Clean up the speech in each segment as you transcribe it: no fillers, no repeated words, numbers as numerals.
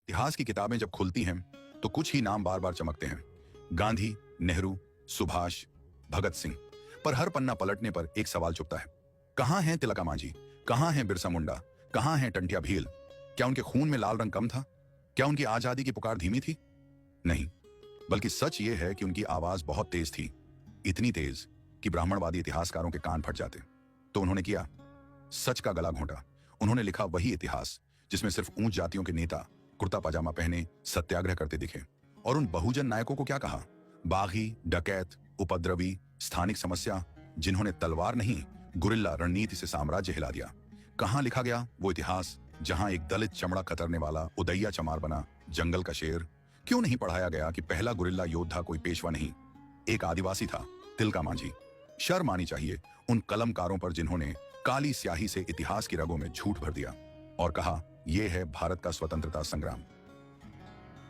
इतिहास की किताबें जब खुलती हैं तो कुछ ही नाम बार बार चमकते हैं। गांधी, नेहरू, सुभाष, भगत सिंह। पर हर पन्ना पलटने पर एक सवाल चुभता है। कहां है तिलका मांझी? कहां है बिरसा मुंडा? कहां है टंटिया भील? क्या उनके खून में लाल रंग कम था? क्या उनकी आजादी की पुकार धीमी थी? नहीं, बल्कि सच यह है कि उनकी आवाज बहुत तेज थी। इतनी तेज कि ब्राह्मणवादी इतिहासकारों के कान फट जाते। तो उन्होंने किया, सच का गला घोंटा। उन्होंने लिखा वही इतिहास जिसमें सिर्फ ऊंच जातियों के नेता कुर्ता पजामा पहने सत्याग्रह करते दिखे। और उन बहुजन नायकों को क्या कहा? बागी, डकैत, उपद्रवी, स्थानिक समस्या, जिन्होंने तलवार नहीं गुरिल्ला रणनीति से साम्राज्य हिला दिया। कहां लिखा गया वो इतिहास जहां एक दलित चमड़ा कतरने वाला उदैया चमार बना जंगल का शेर? क्यों नहीं पढ़ाया गया कि पहला गुरिल्ला योद्धा कोई पेशवा नहीं, एक आदिवासी था, तिलका मांझी? शर्म आनी चाहिए उन कलमकारों पर जिन्होंने काली स्याही से इतिहास की रगों में झूठ भर दिया और कहा यह है भारत का स्वतंत्रता संग्राम।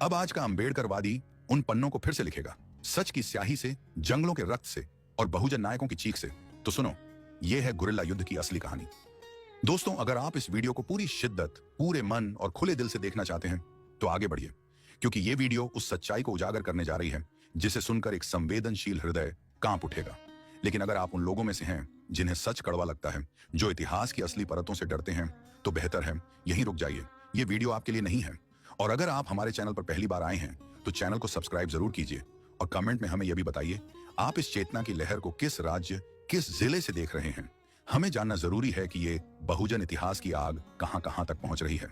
अब आज का अंबेडकरवादी उन पन्नों को फिर से लिखेगा, सच की स्याही से, जंगलों के रक्त से और बहुजन नायकों की चीख से। तो सुनो, यह है गुरिल्ला युद्ध की असली कहानी। दोस्तों, अगर आप इस वीडियो को पूरी शिद्दत, पूरे मन और खुले दिल से देखना चाहते हैं तो आगे बढ़िए, क्योंकि यह वीडियो उस सच्चाई को उजागर करने जा रही है जिसे सुनकर एक संवेदनशील हृदय कांप उठेगा। लेकिन अगर आप उन लोगों में से हैं जिन्हें सच कड़वा लगता है, जो इतिहास की असली परतों से डरते हैं, तो बेहतर है यहीं रुक जाइए। यह वीडियो आपके लिए नहीं है। और अगर आप हमारे चैनल पर पहली बार आए हैं तो चैनल को सब्सक्राइब जरूर कीजिए और कमेंट में हमें यह भी बताइए आप इस चेतना की लहर को किस राज्य, किस जिले से देख रहे हैं। हमें जानना जरूरी है कि ये बहुजन इतिहास की आग कहां कहां तक पहुंच रही है।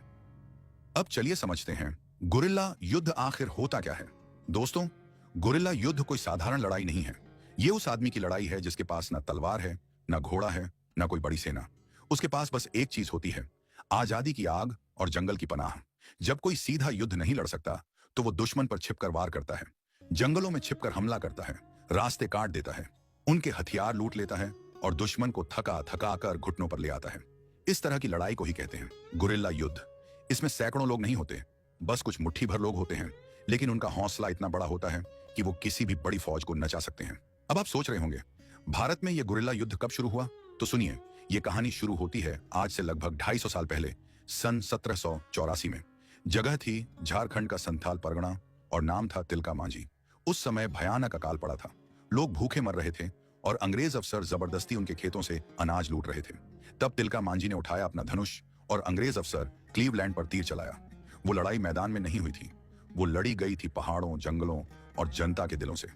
अब चलिए समझते हैं गुरिल्ला युद्ध आखिर होता क्या है। दोस्तों, गुरिल्ला युद्ध कोई साधारण लड़ाई नहीं है। ये उस आदमी की लड़ाई है जिसके पास ना तलवार है, ना घोड़ा है, ना कोई बड़ी सेना। उसके पास बस एक चीज होती है, आजादी की आग और जंगल की पनाह। जब कोई सीधा युद्ध नहीं लड़ सकता तो वो दुश्मन पर छिपकर वार करता है, जंगलों में छिपकर हमला करता है, रास्ते काट देता है, उनके हथियार लूट लेता है और दुश्मन को थका थका कर घुटनों पर ले आता है। इस तरह की लड़ाई को ही कहते हैं गुरिल्ला युद्ध। इसमें सैकड़ों लोग नहीं होते, बस कुछ मुट्ठी भर लोग होते हैं, लेकिन उनका हौसला इतना बड़ा होता है कि वो किसी भी बड़ी फौज को नचा सकते हैं। अब आप सोच रहे होंगे, भारत में यह गुरिल्ला युद्ध कब शुरू हुआ? तो सुनिए, यह कहानी शुरू होती है आज से लगभग 250 साल पहले, सन 1784 में। जगह थी झारखंड का संथाल परगना और नाम था तिलका मांझी। उस समय भयानक अकाल पड़ा था, लोग भूखे मर रहे थे और अंग्रेज अफसर जबरदस्ती उनके खेतों से अनाज लूट रहे थे। तब तिलका मांझी ने उठाया अपना धनुष और अंग्रेज अफसर क्लीवलैंड पर तीर चलाया। वो लड़ाई मैदान में नहीं हुई थी, वो लड़ी गई थी पहाड़ों, जंगलों और जनता के दिलों से।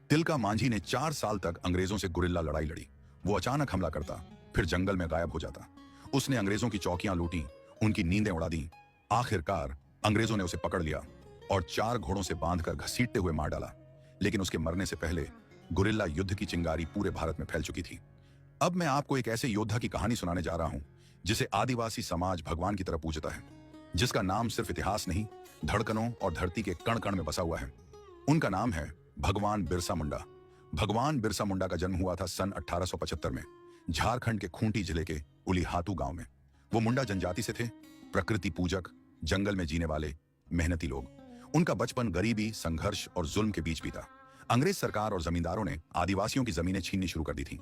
तिलका मांझी ने 4 साल तक अंग्रेजों से गुरिल्ला लड़ाई लड़ी। वो अचानक हमला करता, फिर जंगल में गायब हो जाता। उसने अंग्रेजों की चौकियां लूटी, उनकी नींदें उड़ा दी। आखिरकार अंग्रेजों ने उसे पकड़ लिया और 4 घोड़ों से बांधकर घसीटते हुए मार डाला। लेकिन उसके मरने से पहले गुरिल्ला युद्ध की चिंगारी पूरे भारत में फैल चुकी थी। अब मैं आपको एक ऐसे योद्धा की कहानी सुनाने जा रहा हूं जिसे आदिवासी समाज भगवान की तरह पूजता है, जिसका नाम सिर्फ इतिहास नहीं, धड़कनों और धरती के कण कण में बसा हुआ है। उनका नाम है भगवान बिरसा मुंडा। भगवान बिरसा मुंडा का जन्म हुआ था सन 1875 में झारखंड के खूंटी जिले के उलीहातू गांव में। वो मुंडा जनजाति से थे, प्रकृति पूजक, जंगल में जीने वाले मेहनती लोग। उनका बचपन गरीबी, संघर्ष और जुल्म के बीच बीता। अंग्रेज सरकार और जमींदारों ने आदिवासियों की जमीनें छीननी शुरू कर दी थी।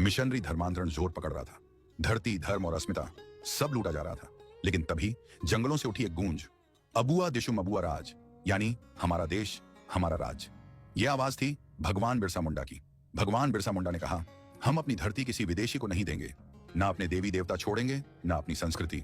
मिशनरी धर्मांतरण जोर पकड़ रहा था। धरती, धर्म और अस्मिता सब लूटा जा रहा था। लेकिन तभी जंगलों से उठी एक गूंज, अबुआ दिशुम अबुआ राज, यानी हमारा देश, हमारा राज। यह आवाज थी भगवान बिरसा मुंडा की। भगवान बिरसा मुंडा ने कहा, हम अपनी धरती किसी विदेशी को नहीं देंगे, ना अपने देवी देवता छोड़ेंगे, ना अपनी संस्कृति।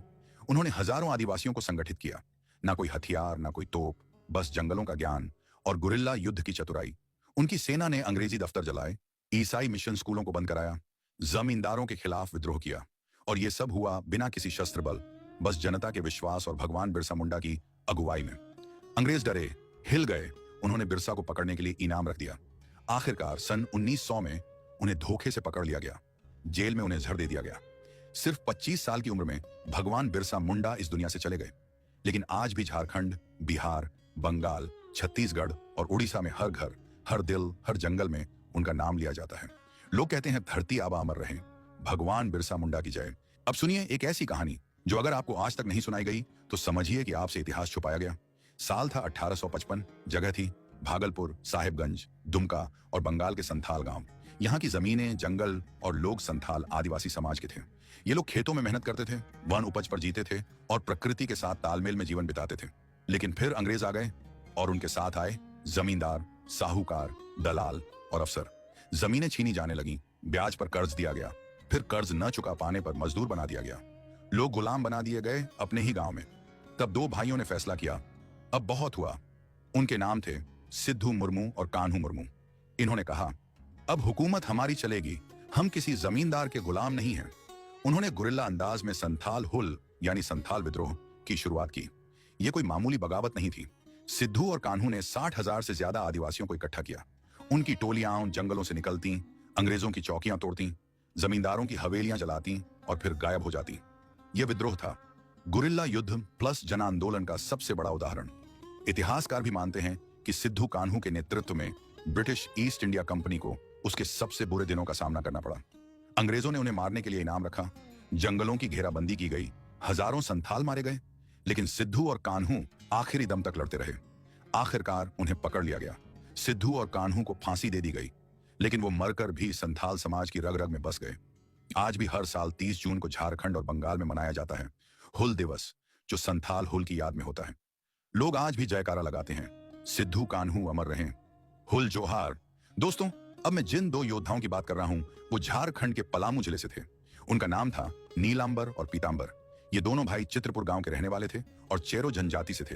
उन्होंने हजारों आदिवासियों को संगठित किया। ना कोई हथियार, ना कोई तोप, बस जंगलों का ज्ञान और गुरिल्ला युद्ध की चतुराई। उनकी सेना ने अंग्रेजी दफ्तर जलाए, ईसाई मिशन स्कूलों को बंद कराया, जमींदारों के खिलाफ विद्रोह किया। और यह सब हुआ बिना किसी शस्त्र बल, बस जनता के विश्वास और भगवान बिरसा मुंडा की अगुवाई में। अंग्रेज डरे, हिल गए। उन्होंने बिरसा को पकड़ने के लिए इनाम रख दिया। आखिरकार सन 1900 में उन्हें धोखे से पकड़ लिया गया, जेल में उन्हें झड़ दे दिया गया। सिर्फ 25 साल की उम्र में भगवान बिरसा मुंडा इस दुनिया से चले गए। लेकिन आज भी झारखंड, बिहार, बंगाल, छत्तीसगढ़ और उड़ीसा में हर घर, हर दिल, हर जंगल में उनका नाम लिया जाता है। लोग कहते हैं धरती आबा अमर रहे, भगवान बिरसा मुंडा की जय। अब सुनिए एक ऐसी कहानी जो अगर आपको आज तक नहीं सुनाई गई तो समझिए कि आपसे इतिहास छुपाया गया। साल था 1855, जगह थी भागलपुर, साहिबगंज, दुमका और बंगाल के संथाल गांव। यहाँ की जमीनें, जंगल और लोग संथाल आदिवासी समाज के थे। ये लोग खेतों में मेहनत करते थे, वन उपज पर जीते थे और प्रकृति के साथ तालमेल में जीवन बिताते थे। लेकिन फिर अंग्रेज आ गए और उनके साथ आए जमींदार, साहूकार, दलाल और अफसर। जमीनें छीनी जाने लगीं, ब्याज पर कर्ज दिया गया, फिर कर्ज न चुका पाने पर मजदूर बना दिया गया, लोग गुलाम बना दिए गए अपने ही गांव में। तब दो भाइयों ने फैसला किया, अब बहुत हुआ। उनके नाम थे सिद्धू मुर्मू और कान्हू मुर्मू। इन्होंने कहा, अब हुकूमत हमारी चलेगी, हम किसी जमींदार के गुलाम नहीं हैं। उन्होंने गुरिल्ला अंदाज में संथाल हुल यानी संथाल विद्रोह की शुरुआत की। यह कोई मामूली बगावत नहीं थी। सिद्धू और कान्हू ने 60,000 से ज्यादा आदिवासियों को इकट्ठा किया। उनकी टोलियां जंगलों से निकलती, अंग्रेजों की चौकियां तोड़ती, जमींदारों की हवेलियां जलाती और फिर गायब हो जाती। यह विद्रोह था गुरिल्ला युद्ध प्लस जन आंदोलन का सबसे बड़ा उदाहरण। इतिहासकार भी मानते हैं कि सिद्धू कान्हू के नेतृत्व में ब्रिटिश ईस्ट इंडिया कंपनी को उसके सबसे बुरे दिनों का सामना करना पड़ा। अंग्रेजों ने उन्हें मारने के लिए इनाम रखा, जंगलों की घेराबंदी की गई, हजारों संथाल मारे गए, लेकिन सिद्धू और कान्हू आखिरी दम तक लड़ते रहे। आखिरकार उन्हें पकड़ लिया गया। सिद्धू और कान्हू को फांसी दे दी गई, लेकिन वो मरकर भी संथाल समाज की रग रग में बस गए। आज भी हर साल 30 जून को झारखंड और बंगाल में मनाया जाता है हुल दिवस, जो संथाल हुल की याद में होता है। लोग आज भी जयकारा लगाते हैं, सिद्धू कान्हू अमर रहें, हुल जोहार। दोस्तों, अब मैं जिन दो योद्धाओं की बात कर रहा हूं वो झारखंड के पलामू जिले से थे। उनका नाम था नीलांबर और पीतांबर। ये दोनों भाई चित्रपुर गांव के रहने वाले थे और चेरो जनजाति से थे।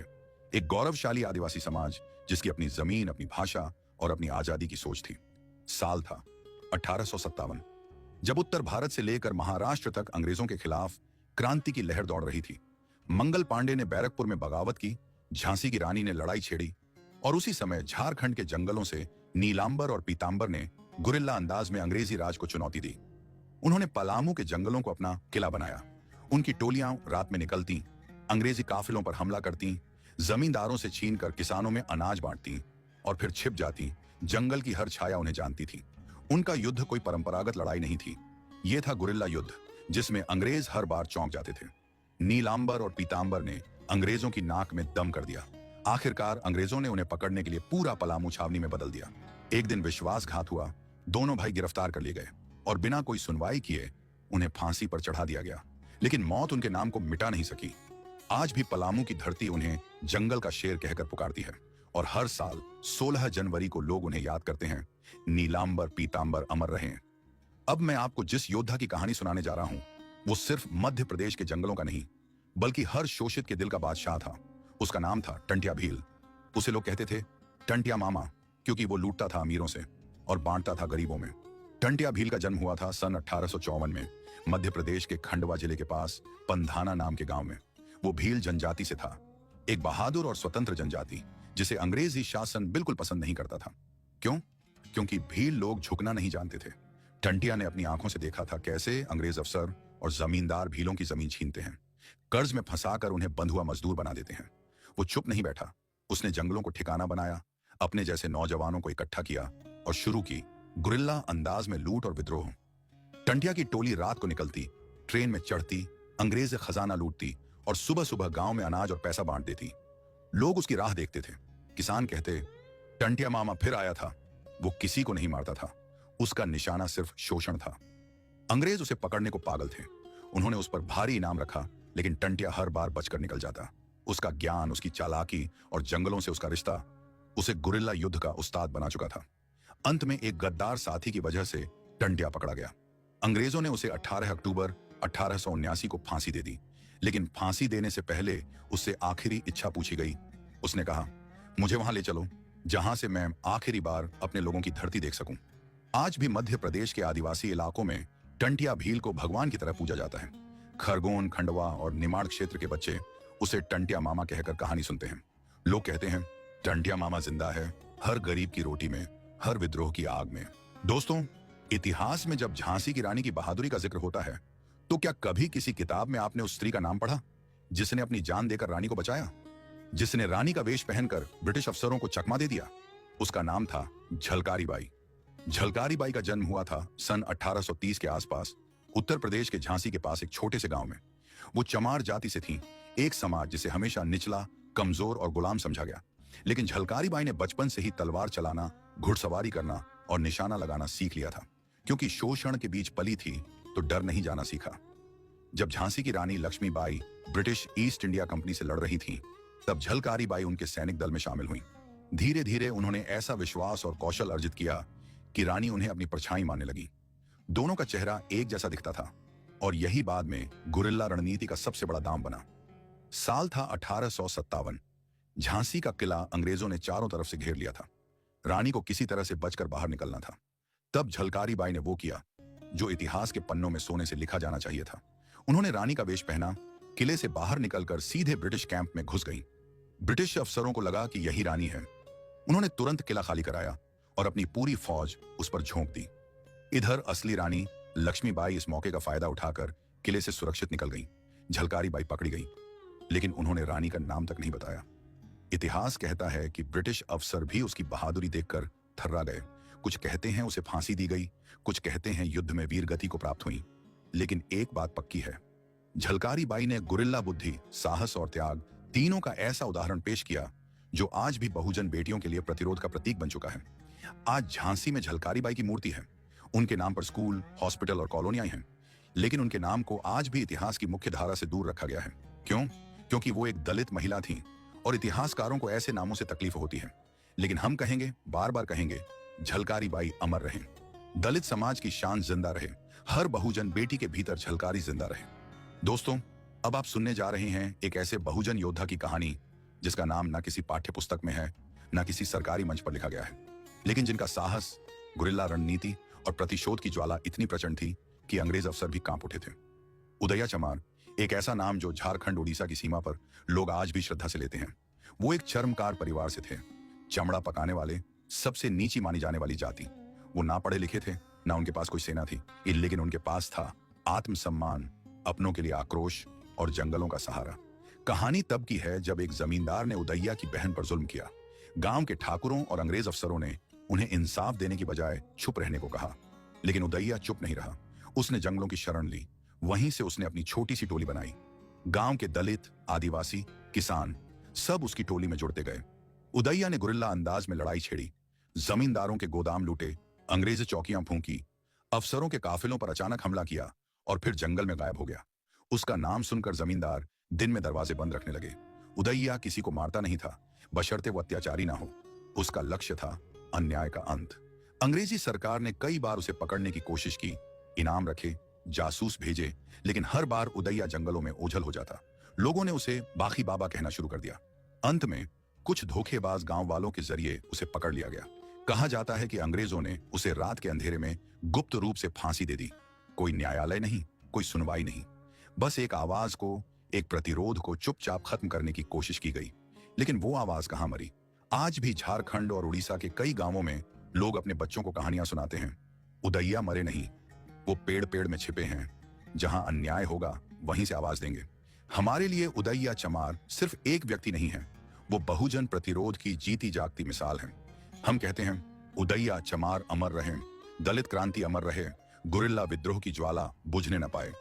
एक गौरवशाली आदिवासी समाज जिसकी अपनी जमीन, अपनी भाषा और अपनी आजादी की सोच थी। साल था 1857, जब उत्तर भारत से लेकर महाराष्ट्र तक अंग्रेजों के खिलाफ क्रांति की लहर दौड़ रही थी। मंगल पांडे ने बैरकपुर में बगावत की, झांसी की रानी ने लड़ाई छेड़ी और उसी समय झारखंड के जंगलों से नीलांबर और पीतांबर ने गुरिल्ला अंदाज में अंग्रेजी राज को चुनौती दी। उन्होंने पलामू के जंगलों को अपना किला बनाया। उनकी टोलियां रात में निकलती, अंग्रेजी काफिलों पर हमला करती, जमींदारों से छीनकर किसानों में अनाज बांटती और फिर छिप जाती। जंगल की हर छाया उन्हें जानती थी। उनका युद्ध कोई परंपरागत लड़ाई नहीं थी, यह था गुरिल्ला युद्ध, जिसमें अंग्रेज हर बार चौंक जाते थे। नीलांबर और पीतांबर ने अंग्रेजों की नाक में दम कर दिया। आखिरकार अंग्रेजों ने उन्हें पकड़ने के लिए पूरा पलामू छावनी में बदल दिया। एक दिन विश्वासघात हुआ, दोनों भाई गिरफ्तार कर लिए गए और बिना कोई सुनवाई किए उन्हें फांसी पर चढ़ा दिया गया। लेकिन मौत उनके नाम को मिटा नहीं सकी। आज भी पलामू की धरती उन्हें जंगल का शेर कहकर पुकारती है और हर साल 16 जनवरी को लोग उन्हें याद करते हैं। नीलांबर पीतांबर अमर रहें। अब मैं आपको जिस योद्धा की कहानी सुनाने जा रहा हूं वो सिर्फ मध्य प्रदेश के जंगलों का नहीं, बल्कि हर शोषित के दिल का बादशाह था। उसका नाम था टंट्या भील। उसे लोग कहते थे टंट्या मामा, क्योंकि वो लूटता था अमीरों से और बांटता था गरीबों में। टंट्या भील का जन्म हुआ था सन 1854 में मध्य प्रदेश के खंडवा जिले के पास पंधाना नाम के गांव में। वो भील जनजाति से था, एक बहादुर और स्वतंत्र जनजाति जिसे अंग्रेजी शासन बिल्कुल पसंद नहीं करता था। क्यों? क्योंकि भील लोग झुकना नहीं जानते थे। टंट्या ने अपनी आंखों से देखा था कैसे अंग्रेज अफसर और जमींदार भीलों की जमीन छीनते हैं, कर्ज में फंसाकर उन्हें बंधुआ मजदूर बना देते हैं। वो चुप नहीं बैठा, उसने जंगलों को ठिकाना बनाया, अपने जैसे नौजवानों को इकट्ठा किया और शुरू की गुरिल्ला अंदाज में लूट और विद्रोह। टंट्या की टोली रात को निकलती, ट्रेन में चढ़ती, अंग्रेज खजाना लूटती और सुबह सुबह गांव में अनाज और पैसा बांट देती। लोग उसकी राह देखते थे। किसान कहते टंट्या मामा फिर आया था। वो किसी को नहीं मारता था, उसका निशाना सिर्फ शोषण था। अंग्रेज उसे पकड़ने को पागल थे। उन्होंने उस पर भारी इनाम रखा, लेकिन टंट्या हर बार बचकर निकल जाता। उसका ज्ञान, उसकी चालाकी और जंगलों से उसका रिश्ता उसे गुरिल्ला युद्ध का उस्ताद बना चुका था। अंत में एक गद्दार साथी की वजह से टंट्या पकड़ा गया। अंग्रेजों ने उसे 18 अक्टूबर 1879 को फांसी दे दी, लेकिन फांसी देने से पहले उससे आखिरी इच्छा पूछी गई। उसने कहा, मुझे वहां ले चलो जहां से मैं आखिरी बार अपने लोगों की धरती देख सकूं। आज भी मध्य प्रदेश के आदिवासी इलाकों में टंट्या भील को भगवान की तरह पूजा जाता है। खरगोन, खंडवा और निमाड़ क्षेत्र के बच्चे उसे टंट्या मामा कहकर कहानी सुनते हैं। लोग कहते हैं टंट्या मामा जिंदा है, हर गरीब की रोटी में, हर विद्रोह की आग में। दोस्तों, इतिहास में जब झांसी की रानी की बहादुरी का जिक्र होता है तो क्या कभी किसी किताब में आपने उस स्त्री का नाम पढ़ा जिसने अपनी जान देकर रानी को बचाया, जिसने रानी का वेश पहनकर ब्रिटिश अफसरों को चकमा दे दिया? उसका नाम था झलकारी बाई। झलकारी बाई का जन्म हुआ था सन 1830 के आसपास उत्तर प्रदेश के झांसी के पास एक छोटे से गांव में। वो चमार जाति से थीं, एक समाज जिसे हमेशा निचला, कमजोर और गुलाम समझा गया। लेकिन झलकारी बाई ने बचपन से ही तलवार चलाना, घुड़सवारी करना और निशाना लगाना सीख लिया था। क्योंकि शोषण के बीच पली थी तो डर नहीं जाना सीखा। जब झांसी की रानी Lakshmibai British East India Company से लड़ रही थी तब झलकारी बाई उनके सैनिक दल में शामिल हुई। धीरे धीरे उन्होंने ऐसा विश्वास और कौशल अर्जित किया कि रानी उन्हें अपनी परछाई मानने लगी। दोनों का चेहरा एक जैसा दिखता था और यही बाद में गुरिल्ला रणनीति का सबसे बड़ा दांव बना। साल था 1857। झांसी का किला अंग्रेजों ने चारों तरफ से घेर लिया था। रानी को किसी तरह से बचकर बाहर निकलना था। तब झलकारी बाई ने वो किया जो इतिहास के पन्नों में सोने से लिखा जाना चाहिए था। उन्होंने रानी का वेश पहना, किले से बाहर निकलकर सीधे ब्रिटिश कैंप में घुस गई। ब्रिटिश अफसरों को लगा कि यही रानी है। उन्होंने तुरंत किला खाली कराया और अपनी पूरी फौज उस पर झोंक दी। इधर असली रानी लक्ष्मीबाई इस मौके का फायदा उठाकर किले से सुरक्षित निकल गई। झलकारी बाई पकड़ी गई, लेकिन उन्होंने रानी का नाम तक नहीं बताया। इतिहास कहता है कि ब्रिटिश अफसर भी उसकी बहादुरी देखकर थर्रा गए। कुछ कहते हैं उसे फांसी दी गई, कुछ कहते हैं युद्ध में वीर गति को प्राप्त हुई। लेकिन एक बात पक्की है, झलकारी बाई ने गुरिल्ला बुद्धि, साहस और त्याग तीनों का ऐसा उदाहरण पेश किया जो आज भी बहुजन बेटियों के लिए प्रतिरोध का प्रतीक बन चुका है। आज झांसी में झलकारी बाई की मूर्ति है। उनके नाम पर स्कूल, हॉस्पिटल और कॉलोनियां हैं, लेकिन उनके नाम को आज भी इतिहास की मुख्य धारा से दूर रखा गया है। क्यों? क्योंकि वो एक दलित महिला थी और इतिहासकारों को ऐसे नामों से तकलीफ होती है। लेकिन हम कहेंगे, बार बार कहेंगे, झलकारी बाई अमर रहे। दलित समाज की शान जिंदा रहे। हर बहुजन बेटी के भीतर झलकारी जिंदा रहे। दोस्तों, अब आप सुनने जा रहे हैं एक ऐसे बहुजन योद्धा की कहानी जिसका नाम ना किसी पाठ्य पुस्तक में है, ना किसी सरकारी मंच पर लिखा गया है, लेकिन जिनका साहस, गुरिल्ला रणनीति और प्रतिशोध की ज्वाला इतनी प्रचंड थी कि अंग्रेज अफसर भी कांप उठे थे। उदया चमार, एक ऐसा नाम जो झारखंड उड़ीसा की सीमा पर लोग आज भी श्रद्धा से लेते हैं। वो एक चर्मकार परिवार से थे। चमड़ा पकाने वाले, सबसे नीची मानी जाने वाली जाति। वो ना पढ़े लिखे थे, ना उनके पास कोई सेना थी, लेकिन उनके पास था आत्मसम्मान, अपनों के लिए आक्रोश और जंगलों का सहारा। कहानी तब की है जब एक जमींदार ने उदैया की बहन पर जुल्म किया। गांव के ठाकुरों और अंग्रेज अफसरों ने उन्हें इंसाफ देने की बजाय चुप रहने को कहा, लेकिन उदैया चुप नहीं रहा। उसने जंगलों की शरण ली। वहीं से उसने अपनी छोटी सी टोली बनाई। गांव के दलित, आदिवासी, किसान सब उसकी टोली में जुड़ते गए। उदैया ने गुरिल्ला अंदाज में लड़ाई छेड़ी, जमींदारों के गोदाम लूटे, अंग्रेजी चौकियां फूंकी, अफसरों के काफिलों पर अचानक हमला किया और फिर जंगल में गायब हो गया। उसका नाम सुनकर जमींदार दिन में दरवाजे बंद रखने लगे। उदैया किसी को मारता नहीं था, बशर्ते वो अत्याचारी ना हो। उसका लक्ष्य था अन्याय का अंत। अंग्रेजी सरकार ने कई बार उसे पकड़ने की कोशिश की, इनाम रखे, जासूस भेजे, लेकिन हर बार उदैया जंगलों में ओझल हो जाता। लोगों ने उसे बाकी बाबा कहना शुरू कर दिया। अंत में कुछ धोखेबाज गांव वालों के जरिए उसे पकड़ लिया गया। कहा जाता है कि अंग्रेजों ने उसे रात के अंधेरे में गुप्त रूप से फांसी दे दी। कोई न्यायालय नहीं, कोई सुनवाई नहीं, बस एक आवाज को, एक प्रतिरोध को चुपचाप खत्म करने की कोशिश की गई। लेकिन वो आवाज कहां मरी? आज भी झारखंड और उड़ीसा के कई गांवों में लोग अपने बच्चों को कहानियां सुनाते हैं। उदैया मरे नहीं, वो पेड़ पेड़ में छिपे हैं। जहां अन्याय होगा वहीं से आवाज देंगे। हमारे लिए उदैया चमार सिर्फ एक व्यक्ति नहीं है, वो बहुजन प्रतिरोध की जीती जागती मिसाल है। हम कहते हैं, उदैया चमार अमर रहे, दलित क्रांति अमर रहे, गुरिल्ला विद्रोह की ज्वाला बुझने न पाए।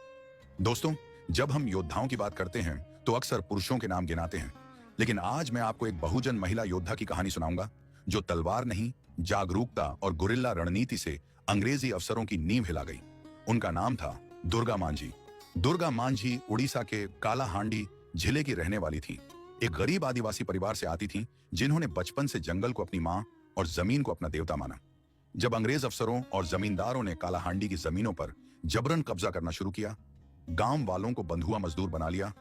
दोस्तों, जब हम योद्धाओं की बात करते हैं तो अक्सर पुरुषों के नाम गिनाते हैं, लेकिन आज मैं आपको एक बहुजन महिला योद्धा की कहानी सुनाऊंगा जो तलवार नहीं, जागरूकता और गुरिल्ला रणनीति से अंग्रेजी अफसरों की नींव हिला गई। उनका नाम था दुर्गा मांझी। दुर्गा मांझी उड़ीसा के कालाहांडी जिले की रहने वाली थी। एक गरीब आदिवासी परिवार से आती थी जिन्होंने बचपन से जंगल को अपनी मां और जमीन को अपना देवता माना। जब अंग्रेज अफसरों और जमींदारों ने कालाहांडी की जमीनों पर जबरन कब्जा करना शुरू किया, गांव वालों को बंधुआ मजदूर बना लिया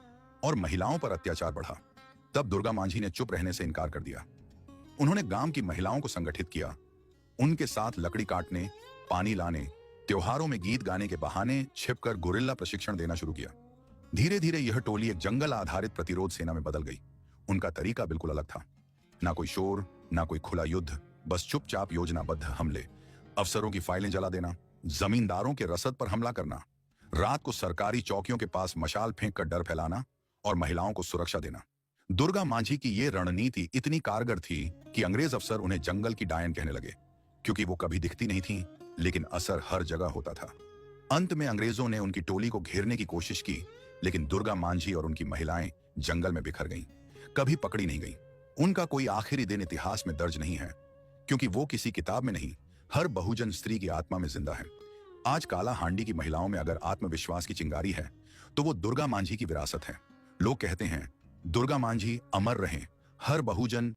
और महिलाओं पर अत्याचार बढ़ा, तब दुर्गा मांझी ने चुप रहने से इनकार कर दिया। उन्होंने गांव की महिलाओं को संगठित किया, उनके साथ लकड़ी काटने, पानी लाने, त्योहारों में गीत गाने के बहाने छिपकर गुरिल्ला प्रशिक्षण देना शुरू किया। धीरे धीरे यह टोली एक जंगल आधारित प्रतिरोध सेना में बदल गई। उनका तरीका बिल्कुल अलग था। ना कोई शोर, ना कोई खुला युद्ध, बस चुपचाप योजनाबद्ध हमले। अफसरों की फाइलें जला देना, जमींदारों के रसद पर हमला करना, रात को सरकारी चौकियों के पास मशाल फेंक कर डर फैलाना और महिलाओं को सुरक्षा देना। दुर्गा मांझी की ये रणनीति इतनी कारगर थी कि अंग्रेज अफसर उन्हें जंगल की डायन कहने लगे, क्योंकि वो कभी दिखती नहीं थी, लेकिन असर हर जगह होता था। अंत में अंग्रेजों ने उनकी टोली को घेरने की कोशिश की, लेकिन दुर्गा मांझी और उनकी महिलाएं जंगल में बिखर गईं, कभी पकड़ी नहीं गईं। उनका कोई आखिरी दिन इतिहास में दर्ज नहीं है, क्योंकि वो किसी किताब में नहीं, हर बहुजन स्त्री की आत्मा में जिंदा है। आज कालाहांडी की महिलाओं में अगर आत्मविश्वास की चिंगारी है तो वो दुर्गा मांझी की विरासत है। लोग कहते हैं, दुर्गा मांझी अमर रहें, हर बहुजन